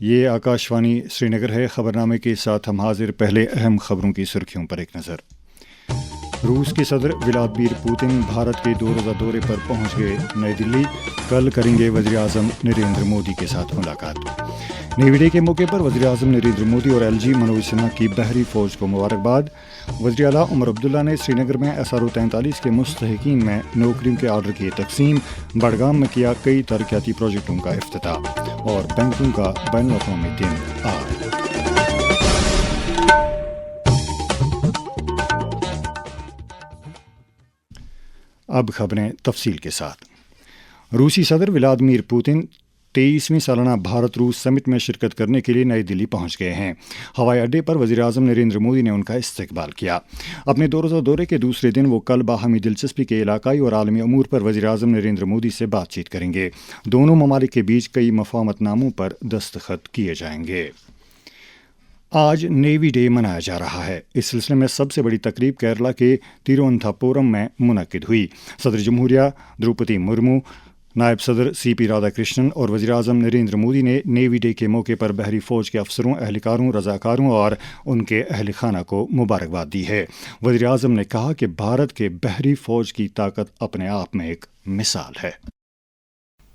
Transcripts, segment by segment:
یہ آکاشوانی سری نگر ہے۔ خبرنامے کے ساتھ ہم حاضر، پہلے اہم خبروں کی سرخیوں پر ایک نظر۔ روس کے صدر ولادیمیر پوتن بھارت کے 2 روزہ دورے پر پہنچ گئے نئی دلی، کل کریں گے وزیر اعظم نریندر مودی کے ساتھ ملاقات۔ نیوی ڈے کے موقع پر وزیر اعظم نریندر مودی اور LG منوج سنہا کی بحری فوج کو مبارکباد۔ وزیر اعلیٰ عمر عبداللہ نے سری نگر میں SRO 43 کے مستحقین میں نوکریوں کے آرڈر کی تقسیم، بڑگام میں کیا کئی ترقیاتی پروجیکٹوں کا افتتاح، اور بینکوں کا بین الاقوامی دن آج۔ اب خبریں تفصیل کے ساتھ۔ روسی صدر ولادیمیر پوتن 23ویں سالانہ بھارت روس سمٹ میں شرکت کرنے کے لیے نئی دلی پہنچ گئے ہیں۔ ہوائی اڈے پر وزیر اعظم نریندر مودی نے ان کا استقبال کیا۔ اپنے 2 روزہ دورے کے دوسرے دن وہ کل باہمی دلچسپی کے علاقائی اور عالمی امور پر وزیر اعظم نریندر مودی سے بات چیت کریں گے۔ دونوں ممالک کے بیچ کئی مفاہمت ناموں پر دستخط کیے جائیں گے۔ آج نیوی ڈے منایا جا رہا ہے۔ اس سلسلے میں سب سے بڑی تقریب کیرلا کے تیروانتھاپورم میں منعقد ہوئی۔ صدر جمہوریہ دروپدی مرمو، نائب صدر CP رادھا کرشنن اور وزیر اعظم نریندر مودی نے نیوی ڈے کے موقع پر بحری فوج کے افسروں، اہلکاروں، رضاکاروں اور ان کے اہل خانہ کو مبارکباد دی ہے۔ وزیر اعظم نے کہا کہ بھارت کے بحری فوج کی طاقت اپنے آپ میں ایک مثال ہے۔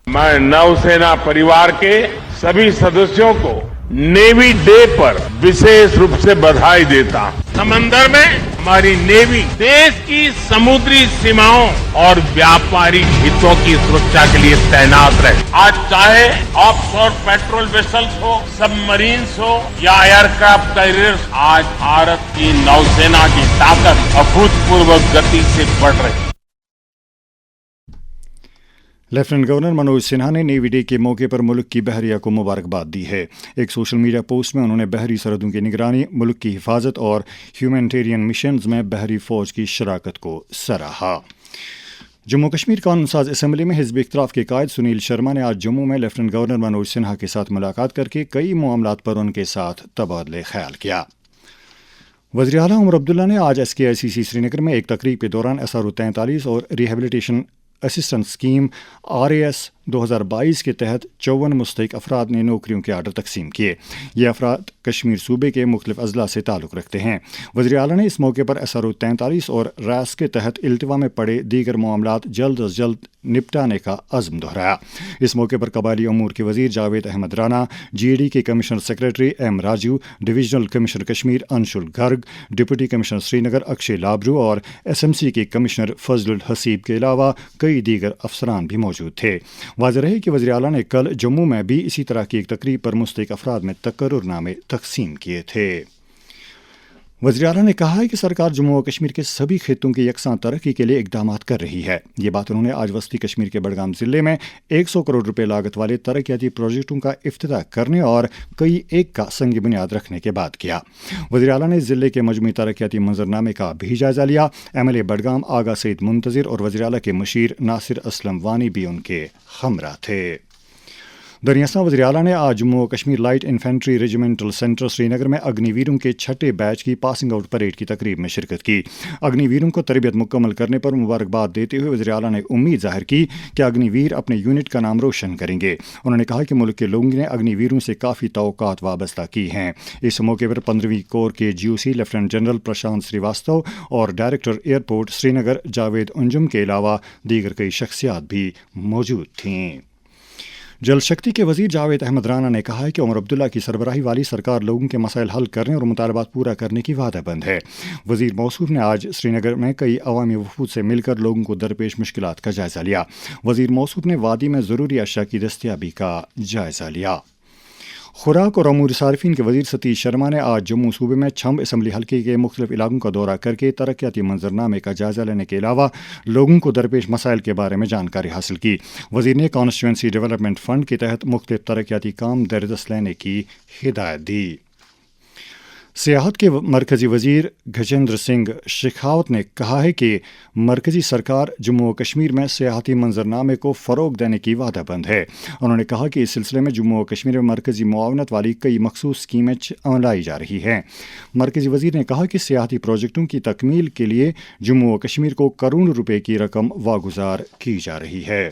میں نوسینا پریوار کے سبھی سدسیوں کو نیوی ڈے پر وشیش روپ سے بدھائی دیتا ہوں۔ سمندر میں ہماری نیوی دیش کی سمندری سیماؤں اور ویاپاری ہتوں کی سرکشا کے لیے تعینات رہے۔ آج چاہے آف شور پیٹرول ویسلز ہو، سب مرینز ہو یا ایئر کرافٹ کیریئرز، آج بھارت کی نوسینا کی طاقت ابھوتپورو گتی سے بڑھ رہی ہے۔ لیفٹیننٹ گورنر منوج سنہا نے نیوی ڈے کے موقع پر ملک کی بحریہ کو مبارکباد دی ہے۔ ایک سوشل میڈیا پوسٹ میں انہوں نے بحری سرحدوں کی نگرانی، ملک کی حفاظت اور ہیومینٹیرین مشنز میں بحری فوج کی شراکت کو سراہا۔ جموں کشمیر قانون ساز اسمبلی میں حزب اختلاف کے قائد سنیل شرما نے آج جموں میں لیفٹیننٹ گورنر منوج سنہا کے ساتھ ملاقات کر کے کئی معاملات پر ان کے ساتھ تبادلہ خیال کیا۔ وزیر اعلیٰ عمر عبداللہ نے آج SKICC سری نگر میں ایک تقریب کے دوران SRO 43 اور ریہیبلیٹیشن اسسٹنس اسکیم RAS 2022 کے تحت 54 مستحق افراد نے نوکریوں کے آرڈر تقسیم کیے۔ یہ افراد کشمیر صوبے کے مختلف اضلاع سے تعلق رکھتے ہیں۔ وزیر اعلیٰ نے اس موقع پر SRO 43 اور RAS کے تحت التوا میں پڑے دیگر معاملات جلد از جلد نپٹانے کا عزم دہرایا۔ اس موقع پر قبائلی امور کے وزیر جاوید احمد رانا، GAD کے commissioner secretary M Raju, divisional commissioner Kashmir Anshul Garg, deputy commissioner Srinagar Akshay Labroo اور SMC کے کمشنر فضل الحسیب کے علاوہ کئی دیگر افسران بھی موجود تھے۔ واضح رہے کہ وزیر اعلیٰ نے کل جموں میں بھی اسی طرح کی ایک تقریب پر مستحق افراد میں تقرر نامے تقسیم کیے تھے۔ وزیر اعلیٰ نے کہا ہے کہ سرکار جموں و کشمیر کے سبھی خطوں کی یکساں ترقی کے لیے اقدامات کر رہی ہے۔ یہ بات انہوں نے آج وسطی کشمیر کے بڑگام ضلع میں 100 کروڑ روپے لاگت والے ترقیاتی پروجیکٹوں کا افتتاح کرنے اور کئی ایک کا سنگ بنیاد رکھنے کے بعد کیا۔ وزیر اعلیٰ نے ضلع کے مجموعی ترقیاتی منظرنامے کا بھی جائزہ لیا۔ MLA بڑگام آغا سعید منتظر اور وزیر اعلیٰ کے مشیر ناصر اسلم وانی بھی ان کے ہمراہ تھے۔ درمیان وزیر اعلیٰ نے آج جموں و کشمیر لائٹ انفینٹری ریجیمنٹل سینٹر سری نگر میں اگنی ویروں کے 6 بیچ کی پاسنگ آؤٹ پریڈ کی تقریب میں شرکت کی۔ اگنی ویروں کو تربیت مکمل کرنے پر مبارکباد دیتے ہوئے وزیر اعلیٰ نے امید ظاہر کی کہ اگنی ویر اپنے یونٹ کا نام روشن کریں گے۔ انہوں نے کہا کہ ملک کے لوگوں نے اگنی ویروں سے کافی توقعات وابستہ کی ہیں۔ اس موقع پر 15ویں کور کے GOC lieutenant general Prashant Srivastava اور ڈائریکٹر ایئرپورٹ سری نگر جاوید انجم کے علاوہ دیگر کئی شخصیات بھی موجود تھیں۔ جل شکتی کے وزیر جاوید احمد رانا نے کہا ہے کہ عمر عبداللہ کی سربراہی والی سرکار لوگوں کے مسائل حل کرنے اور مطالبات پورا کرنے کی وعدہ بند ہے۔ وزیر موصوف نے آج سری نگر میں کئی عوامی وفود سے مل کر لوگوں کو درپیش مشکلات کا جائزہ لیا۔ وزیر موصوف نے وادی میں ضروری اشیاء کی دستیابی کا جائزہ لیا۔ خوراک اور امور صارفین کے وزیر ستیش شرما نے آج جموں صوبے میں چھمب اسمبلی حلقے کے مختلف علاقوں کا دورہ کر کے ترقیاتی منظرنامے کا جائزہ لینے کے علاوہ لوگوں کو درپیش مسائل کے بارے میں جانکاری حاصل کی۔ وزیر نے کانسٹیچوئنسی ڈیولپمنٹ فنڈ کے تحت مختلف ترقیاتی کام در دست لینے کی ہدایت دی۔ سیاحت کے مرکزی وزیر گجیندر سنگھ شیخاوت نے کہا ہے کہ مرکزی سرکار جموں و کشمیر میں سیاحتی منظرنامے کو فروغ دینے کی وعدہ بند ہے۔ انہوں نے کہا کہ اس سلسلے میں جموں و کشمیر میں مرکزی معاونت والی کئی مخصوص اسکیمیں لائی جا رہی ہیں۔ مرکزی وزیر نے کہا کہ سیاحتی پروجیکٹوں کی تکمیل کے لیے جموں و کشمیر کو کروڑوں روپے کی رقم واگزار کی جا رہی ہے۔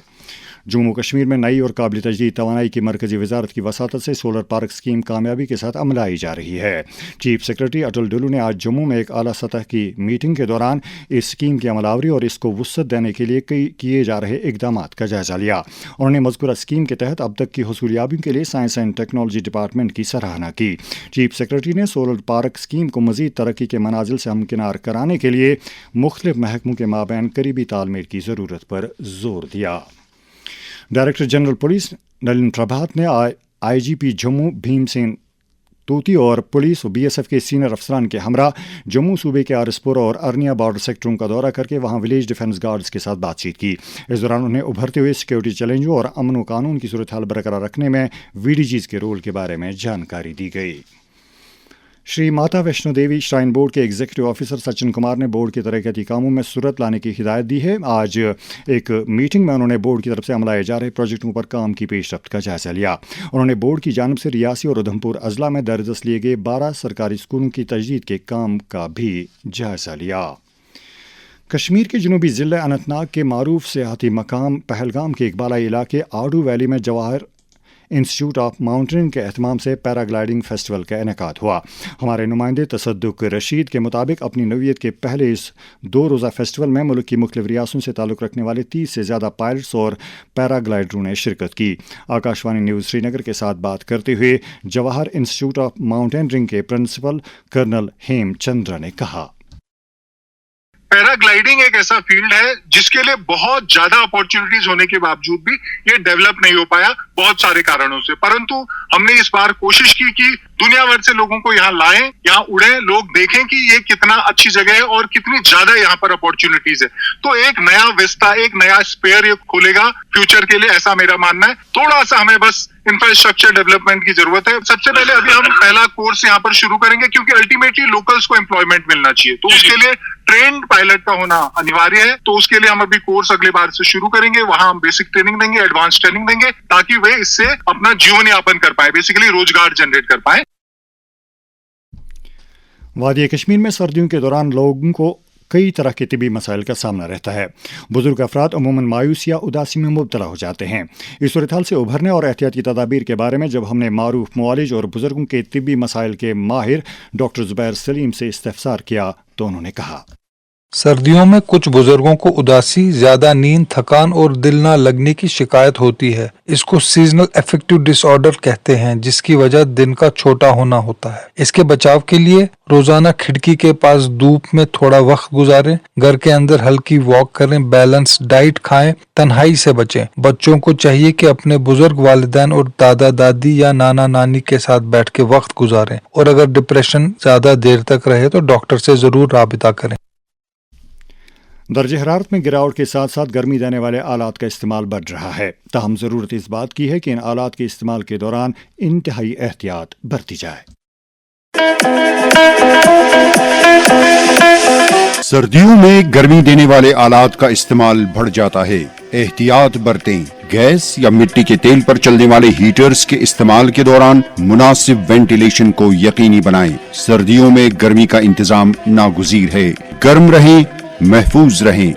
जम्मू कश्मीर में नई और काबिल तजदीद तवानाई की मरकजी वजारत की वसातत से सोलर पार्क स्कीम कामयाबी के साथ अमलाई जा रही है। चीफ सेक्रेटरी अटल डुल्लू ने आज जम्मू में एक आला सतह की मीटिंग के दौरान इस स्कीम की अमलावरी और इसको वुसअत देने के लिए किए जा रहे इकदामात का जायजा लिया। उन्होंने मज़कूरा स्कीम के तहत अब तक की हुसूलियाबियों के लिए साइंस एंड टेक्नोलॉजी डिपार्टमेंट की सराहना की। चीफ सेक्रेटरी ने सोलर पार्क स्कीम को मज़ीद तरक्की के मनाजिल से हमकिनार कराने के लिए मुख्तलिफ महकमों के माबैन करीबी तालमेल की ज़रूरत पर जोर दिया। डायरेक्टर जनरल पुलिस नलिन प्रभात ने आईजीपी जम्मू भीमसेन तोती और पुलिस और बीएसएफ के सीनियर अफसरान के हमरा जम्मू सूबे के आरसपुर और अरनिया बॉर्डर सेक्टरों का दौरा करके वहां विलेज डिफेंस गार्ड्स के साथ बातचीत की। इस दौरान उन्हें उभरते हुए सिक्योरिटी चैलेंजों और अमन व कानून की सूरत हाल बरकरार रखने में वीडीजीज के रोल के बारे में जानकारी दी गई। श्री माता वैष्णो देवी श्राइन बोर्ड के एग्जीक्यूटिव ऑफिसर सचिन कुमार ने बोर्ड के तरक्याती कामों में सूरत लाने की हिदायत दी है। आज एक मीटिंग में उन्होंने बोर्ड की तरफ से अमलाए जा रहे प्रोजेक्टों पर काम की पेशरफ्त का जायजा लिया। उन्होंने बोर्ड की जानिब से रियासी और उधमपुर अजला में दरदस्त लिए गए 12 सरकारी स्कूलों की तजदीद के काम का भी जायजा लिया। कश्मीर के जनूबी ज़िले अनंतनाग के मारूफ सियाहती मकाम पहलगाम के इकबालाई इलाके आडू वैली में जवाहर इंस्टीट्यूट ऑफ माउंटेनिंग के एहतमाम से पैराग्लाइडिंग फेस्टिवल का इनेकाद हुआ। हमारे नुमाइंदे तसद्दुक रशीद के मुताबिक अपनी नौइयत के पहले इस 2 रोज़ा फेस्टिवल में मुल्क की मुख्तलिफ रियासतों से ताल्लुक़ रखने वाले 30 से ज़्यादा पायलट्स और पैराग्लाइडरों ने शिरकत की। आकाशवाणी न्यूज़ श्रीनगर के साथ बात करते हुए जवाहर इंस्टीट्यूट ऑफ माउंटेनियरिंग के प्रिंसिपल कर्नल हेम चंद्र ने कहा, पैराग्लाइडिंग एक ऐसा फील्ड है जिसके लिए बहुत ज्यादा अपॉर्चुनिटीज होने के बावजूद भी ये डेवलप नहीं हो पाया बहुत सारे कारणों से, परंतु हमने इस बार कोशिश की कि दुनिया भर से लोगों को यहाँ लाएं, यहाँ उड़े, लोग देखें कि ये कितना अच्छी जगह है और कितनी ज्यादा यहाँ पर अपॉर्चुनिटीज है। तो एक नया विस्ता, एक नया स्पेयर ये खोलेगा फ्यूचर के लिए, ऐसा मेरा मानना है। थोड़ा सा हमें बस इंफ्रास्ट्रक्चर डेवलपमेंट की जरूरत है। सबसे पहले अभी हम पहला कोर्स यहाँ पर शुरू करेंगे क्योंकि अल्टीमेटली लोकल्स को एम्प्लॉयमेंट मिलना चाहिए, तो उसके लिए ट्रेन्ड पायलट का होना अनिवार्य है। तो उसके लिए हम अभी कोर्स अगले बार से शुरू करेंगे, वहां हम बेसिक ट्रेनिंग देंगे, एडवांस ट्रेनिंग देंगे, ताकि वे इससे अपना जीवन यापन कर पाए, बेसिकली रोजगार जनरेट कर पाए। वादी कश्मीर में सर्दियों के दौरान लोगों को कई तरह के तिबी मसाइल का सामना रहता है। बुजुर्ग अफराद अमूमन मायूस या उदासी में मुब्तला हो जाते हैं। इस सूरत हाल से उभरने और एहतियाती तदाबीर के बारे में जब हमने मारूफ मुआलिज और बुजुर्गों के तिबी मसाइल के माहिर डॉक्टर जुबैर सलीम से इस्तफसार किया तो उन्होंने कहा, सर्दियों में कुछ बुजुर्गों को उदासी, ज्यादा नींद, थकान और दिल ना लगने की शिकायत होती है। इसको सीजनल अफेक्टिव डिसऑर्डर कहते हैं, जिसकी वजह दिन का छोटा होना होता है। इसके बचाव के लिए रोजाना खिड़की के पास धूप में थोड़ा वक्त गुजारें, घर के अंदर हल्की वॉक करें, बैलेंस डाइट खाएं, तन्हाई से बचें। बच्चों को चाहिए कि अपने बुजुर्ग वालिदैन और दादा दादी या नाना नानी के साथ बैठ के वक्त गुजारें, और अगर डिप्रेशन ज्यादा देर तक रहे तो डॉक्टर से जरूर राबिता करें। दर्जे हरारत में गिरावट के साथ साथ गर्मी देने वाले आलात का इस्तेमाल बढ़ रहा है। ताहम ज़रूरत इस बात की है कि इन आलात के इस्तेमाल के दौरान इंतहाई एहतियात बरती जाए। सर्दियों में गर्मी देने वाले आलात का इस्तेमाल बढ़ जाता है, एहतियात बरतें। गैस या मिट्टी के तेल पर चलने वाले हीटर्स के इस्तेमाल के दौरान मुनासिब वेंटिलेशन को यकीनी बनाएं। सर्दियों में गर्मी का इंतजाम नागुज़ीर है। गर्म रहें, महफूज रहें।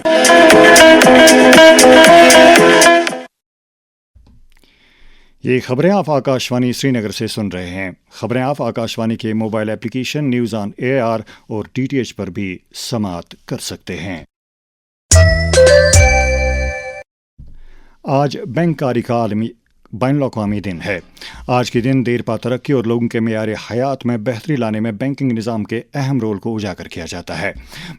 ये खबरें आप आकाशवाणी श्रीनगर से सुन रहे हैं। खबरें आप आकाशवाणी के mobile application news on AR और डीटीएच पर भी समाअत कर सकते हैं। आज बैंककारी का आलमी बैनुल-अक़वामी दिन है। आज के दिन देरपा तरक्की और लोगों के मेयार हयात में बेहतरी लाने में बैंकिंग निज़ाम के अहम रोल को उजागर किया जाता है।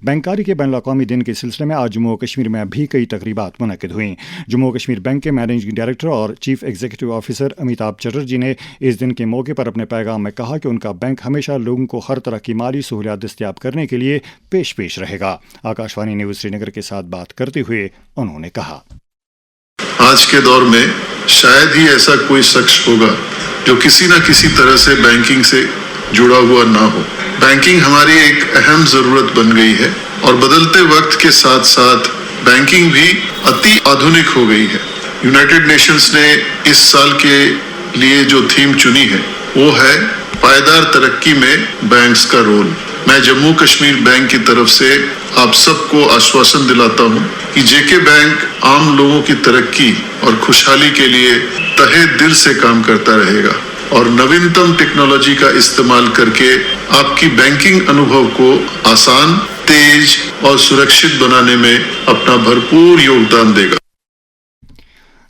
बैंककारी के बैनुल-अक़वामी दिन के सिलसिले में आज जम्मू कश्मीर में भी कई तकरीबात मुनक़िद हुई। जम्मू कश्मीर बैंक के मैनेजिंग डायरेक्टर और chief executive officer Amitabh Chatterjee ने इस दिन के मौके पर अपने पैगाम में कहा कि उनका बैंक हमेशा लोगों को हर तरह की माली सहूलियात दस्तयाब करने के लिए पेश रहेगा। आकाशवाणी न्यूज़ श्रीनगर के साथ बात करते हुए उन्होंने कहा, आज के दौर में शायद ही ऐसा कोई शख्स होगा जो किसी न किसी तरह से बैंकिंग से जुड़ा हुआ ना हो। बैंकिंग हमारी एक अहम जरूरत बन गई है और बदलते वक्त के साथ साथ बैंकिंग भी अति आधुनिक हो गई है। यूनाइटेड नेशंस ने इस साल के लिए जो थीम चुनी है वो है पायदार तरक्की में बैंक्स का रोल। मैं जम्मू कश्मीर बैंक की तरफ से आप सबको आश्वासन दिलाता हूं कि जेके बैंक आम लोगों की तरक्की और खुशहाली के लिए तहे दिल से काम करता रहेगा और नवीनतम टेक्नोलॉजी का इस्तेमाल करके आपकी बैंकिंग अनुभव को आसान, तेज और सुरक्षित बनाने में अपना भरपूर योगदान देगा।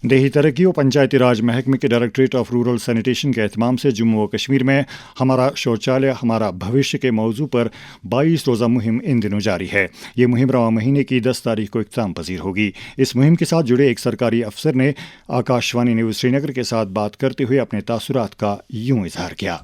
देही तरक्की और पंचायती राज महकमे के डायरेक्टरेट ऑफ रूरल सैनिटेशन के एहतमाम से जम्मू व कश्मीर में हमारा शौचालय हमारा भविष्य के मौजू पर 22 रोज़ा मुहिम इन दिनों जारी है। ये मुहिम रवां महीने की 10 तारीख को इख्तिताम पजीर होगी। इस मुहिम के साथ जुड़े एक सरकारी अफसर ने आकाशवाणी न्यूज़ श्रीनगर के साथ बात करते हुए अपने तासुरात का यूं इजहार किया।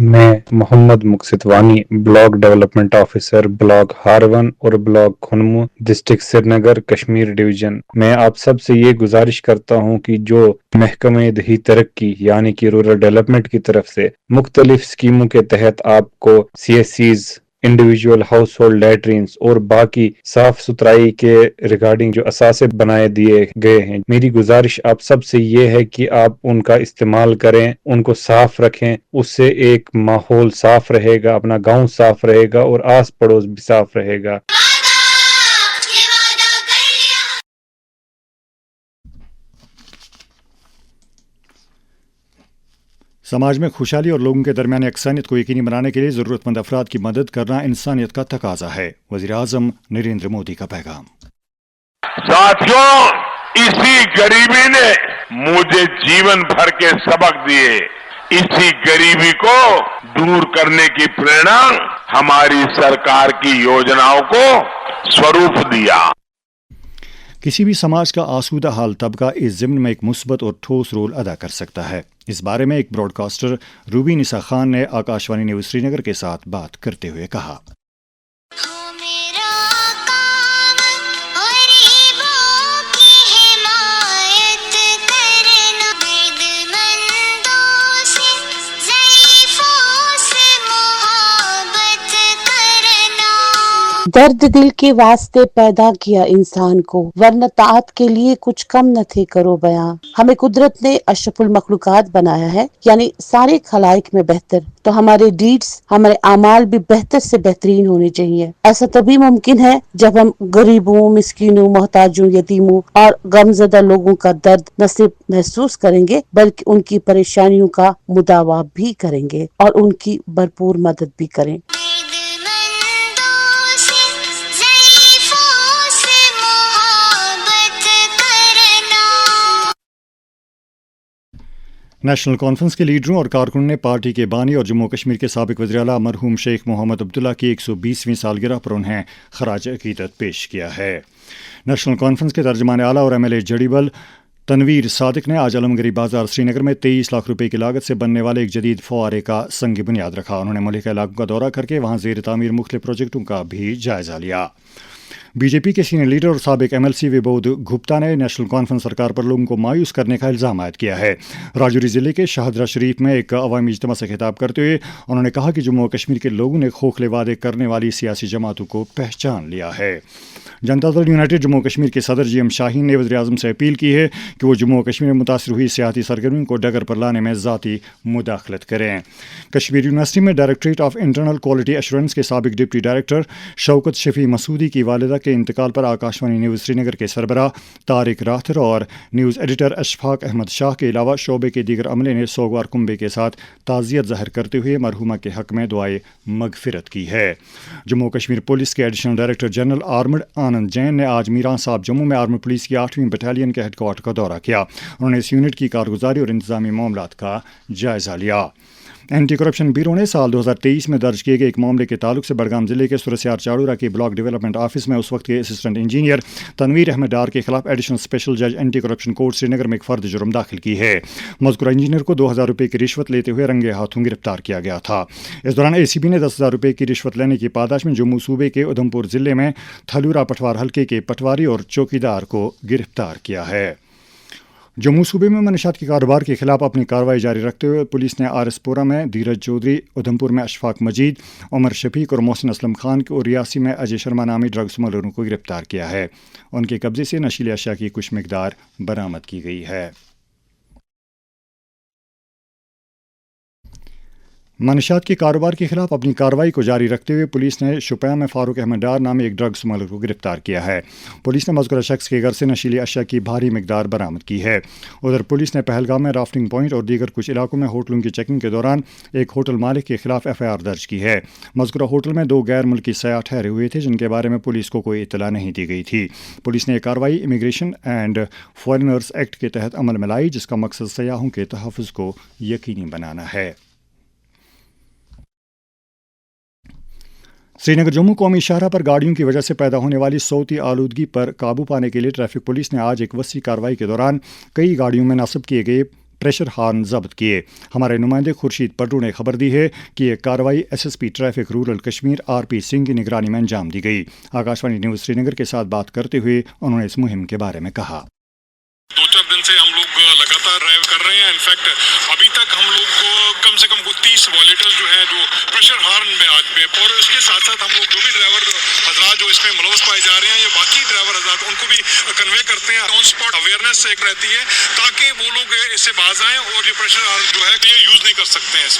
मैं Mohammad Muqsit Wani, block development officer, block Harwan और block Khunmoh, district Srinagar, Kashmir division. मैं आप सब से ये गुजारिश करता हूँ कि जो महकमे दही तरक्की यानी कि रूरल डेवलपमेंट की तरफ से मुख्तलिफ स्कीमों के तहत आपको CSCs, individual house hold latrines और बाकी साफ सुथराई के रिगार्डिंग जो असासे बनाए दिए गए हैं, मेरी गुजारिश आप सब से ये है कि आप उनका इस्तेमाल करें, उनको साफ रखें। उससे एक माहौल साफ रहेगा, अपना गांव साफ रहेगा और आस पड़ोस भी साफ रहेगा। समाज में खुशहाली और लोगों के दरमियान यकसानियत को यकीनी बनाने के लिए ज़रूरतमंद अफराद की मदद करना इंसानियत का तकाजा है। वज़ीर आज़म नरेंद्र मोदी का पैगाम। साथियों, इसी गरीबी ने मुझे जीवन भर के सबक दिए। इसी गरीबी को दूर करने की प्रेरणा हमारी सरकार की योजनाओं को स्वरूप दिया। किसी भी समाज का आसूदा हाल तबका इस ज़िम्न में एक मुस्बत और ठोस रोल अदा कर सकता है। इस बारे में एक ब्रॉडकास्टर रूबी निसा खान ने आकाशवाणी न्यूज़ श्रीनगर के साथ बात करते हुए कहा। दर्द दिल के वास्ते पैदा किया इंसान को, वरना ताअत के लिए कुछ कम न थे करो बयां। हमें कुदरत ने अशरफुल मखलूकात बनाया है, यानी सारे खलाइक में बेहतर, तो हमारे डीड्स, हमारे आमाल भी बेहतर से बेहतरीन होने चाहिए। ऐसा तभी मुमकिन है जब हम गरीबों, मिस्कीनों, मोहताजों, यतीमों और गमज़दा लोगों का दर्द न सिर्फ महसूस करेंगे बल्कि उनकी परेशानियों का मुदावा भी करेंगे और उनकी भरपूर मदद भी करें। नेशनल कॉन्फ्रेंस के लीडरों और कारकुनों ने पार्टी के बानी और जम्मू कश्मीर के साबिक वज़ीर-ए-आला मरहूम शेख मोहम्मद अब्दुल्ला की 120वीं सालगिरह पर उन्हें खराज अकीदत पेश किया है। नेशनल कॉन्फ्रेंस के तर्जमान आला और MLA जड़ीबल तनवीर सादिक ने आज आलमगीर बाजार श्रीनगर में 23 लाख रुपए की लागत से बनने वाले एक जदीद फव्वारे का संग बुनियाद रखा। उन्होंने मुल्क के इलाकों का दौरा करके वहाँ ज़ेर तामीर मुख्तलिफ प्रोजेक्टों का भी जायजा लिया। बीजेपी के सीनियर लीडर और साबिक MLC विबोध गुप्ता ने नेशनल कॉन्फ्रेंस सरकार पर लोगों को मायूस करने का इल्ज़ाम आयद किया है। राजौरी ज़िले के शाहदरा शरीफ में एक अवामी इज्तिमा से खिताब करते हुए उन्होंने कहा कि जम्मू और कश्मीर के लोगों ने खोखले वादे करने वाली सियासी जमातों को पहचान लिया है। जनता दल यूनाइटेड जम्मू कश्मीर के सदर GM शाहीन ने वज़ीर आज़म से अपील की है कि वो जम्मू कश्मीर में मुतासर हुई सियासी सरगर्मियों को डगर पर लाने में ज़ाती मुदाखलत करें। कश्मीर यूनिवर्सिटी में directorate of internal quality assurance के साबिक डिप्टी डायरेक्टर शौकत शफी मसूदी की वालिदा के इंतकाल पर आकाशवाणी न्यूज़ श्रीनगर के सरबराह तारिक राथर और न्यूज़ एडिटर अशफाक अहमद शाह के अलावा शोबे के दीगर अमले ने सोगवार कुंबे के साथ ताज़ियत ज़ाहिर करते हुए मरहुमा के हक़ में दुआए मगफिरत की है। जम्मू कश्मीर पुलिस के एडिशनल डायरेक्टर जनरल आर्मड आनंद जैन ने आज मीरान साहब जम्मू में आर्मी पुलिस की 8वीं बटालियन के हेडक्वार्टर का दौरा किया। उन्होंने इस यूनिट की कारगुजारी और इंतजामी मामलात का जायजा लिया। एंटी करप्शन ब्यूरो ने साल 2023 में दर्ज किए गए एक मामले के ताल्लुक से बड़गाम जिले के सुरसियार चाड़ूरा के ब्लॉक डेवलपमेंट ऑफिस में उस वक्त के असिस्टेंट इंजीनियर तनवीर अहमद डार के खिलाफ एडिशनल स्पेशल जज एंटी करप्शन कोर्ट श्रीनगर में एक फर्द जुर्म दाखिल की है। मज़कूरा इंजीनियर को 2000 रुपये की रिश्वत लेते हुए रंगे हाथों गिरफ्तार किया गया था। इस दौरान ACB ने 10,000 रुपये की रिश्वत लेने की पादाश में जम्मू सूबे के उधमपुर जिले में थलूरा पटवार हल्के के पटवारी और चौकीदार को गिरफ्तार किया है। जम्मू सूबे में मनशात के कारोबार के खिलाफ अपनी कार्रवाई जारी रखते हुए पुलिस ने RSपुरा में धीरज चौधरी, उधमपुर में अशफाक मजीद, उमर शफीक और मोहसिन असलम खान और रियासी में अजय शर्मा नामी ड्रग स्मगलरों को गिरफ्तार किया है। उनके कब्जे से नशीली अशिया की कुछ मिकदार बरामद की गई है। मनशियात के कारोबार के खिलाफ अपनी कार्रवाई को जारी रखते हुए पुलिस ने शुपिया में फारूक अहमद डार नामी एक ड्रग स्मगलर को गिरफ्तार किया है। पुलिस ने मज़कूरा शख्स के घर से नशीली अशिया की भारी मिकदार बरामद की है। उधर पुलिस ने पहलगाम में राफ्टिंग पॉइंट और दीगर कुछ इलाकों में होटलों की चेकिंग के दौरान एक होटल मालिक के खिलाफ FIR दर्ज की है। मज़कूरा होटल में 2 गैर मुल्की सयाह ठहरे हुए थे जिनके बारे में पुलिस को कोई इत्तला नहीं दी गई थी। पुलिस ने यह कार्रवाई इमिग्रेशन एंड फॉरेनर्स एक्ट के तहत अमल में लाई, जिसका मकसद सयाहों के तहफ़्फ़ुज़ को यकीनी बनाना है। श्रीनगर जम्मू कौमी शाहराह पर गाड़ियों की वजह से पैदा होने वाली सौती आलूदगी पर काबू पाने के लिए ट्रैफिक पुलिस ने आज एक वसी कार्रवाई के दौरान कई गाड़ियों में नस्ब किए गए प्रेशर हार्न जब्त किए। हमारे नुमाइंदे खुर्शीद पट्टू ने खबर दी है कि यह कार्रवाई SSP traffic rural Kashmir RP Singh की निगरानी में अंजाम दी गई। आकाशवाणी न्यूज़ श्रीनगर के साथ बात करते हुए उन्होंने इस मुहिम के बारे में कहा। 2-4 दिन से हम लोग लगातार ड्राइव कर रहे हैं। इनफैक्ट अभी तक हम लोग को कम से कम 30 वॉलेटर्स जो हैं जो प्रेशर हार्न में आज पे, और इसके साथ साथ हम लोग जो भी ड्राइवर हजरात जो इसमें मुलव्वस पाए जा रहे हैं, ये बाकी ड्राइवर हजरात उनको भी कन्वे करते हैं। ऑन स्पॉट अवेयरनेस एक रहती है ताकि वो लोग इससे बाज आएं और ये प्रेशर हार्न जो है ये यूज नहीं कर सकते हैं।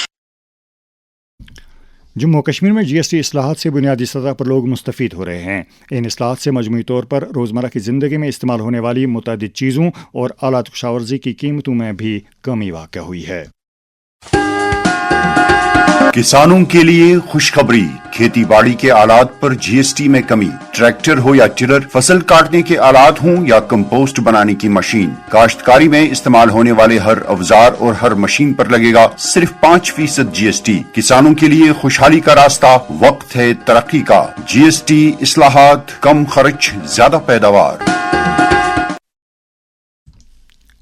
जम्मू कश्मीर में GST इस्लाहात से बुनियादी सतह पर लोग मुस्तफ़ीद हो रहे हैं। इन इस्लाहात से मजमूई तौर पर रोज़मर्रा की ज़िंदगी में इस्तेमाल होने वाली मुतअद्दिद चीज़ों और आलात कुशावर्ज़ी की कीमतों में भी कमी वाक़ हुई है। किसानों के लिए खुशखबरी, खेती बाड़ी के आलात पर GST में कमी। ट्रैक्टर हो या टिलर, फसल काटने के आलात हों या कंपोस्ट बनाने की मशीन, काश्तकारी में इस्तेमाल होने वाले हर औजार और हर मशीन पर लगेगा सिर्फ 5% GST। किसानों के लिए खुशहाली का रास्ता, वक्त है तरक्की का। GST इस्लाहात, कम खर्च, ज्यादा पैदावार।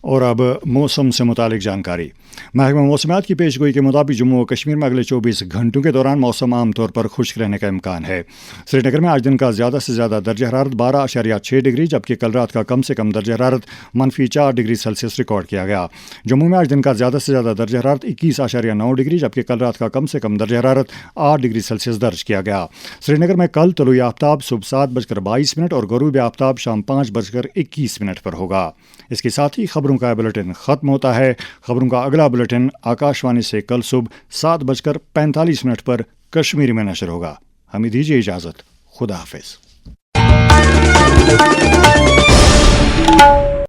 और अब मौसम से मुतालिक जानकारी। महकमा मौसमियात की पेशगोई के मुताबिक जम्मू व कश्मीर में अगले 24 घंटों के दौरान मौसम आमतौर पर खुश्क रहने का इम्कान है। श्रीनगर में आज दिन का ज़्यादा से ज़्यादा दर्जा हरारत 12.6 डिग्री, जबकि कल रात का कम से कम दर्जा हरारत -4 डिग्री सेल्सियस रिकॉर्ड किया गया। जम्मू में आज दिन का ज़्यादा से ज़्यादा दर्जा हरारत 21.9 डिग्री, जबकि कल रात का कम से कम दर्जा हरारत 8 डिग्री सेल्सियस दर्ज किया गया। श्रीनगर में कल तलुई आफ्ताब सुबह 7:22 और गरूब आफ्ताब शाम 5:21 पर होगा। इसके साथ ही खबरों का बुलेटिन ख़त्म होता है। खबरों का अगला बुलेटिन आकाशवाणी से कल सुबह 7:45 पर कश्मीरी में नशर होगा। हमें दीजिए इजाज़त। खुदा हाफिज़।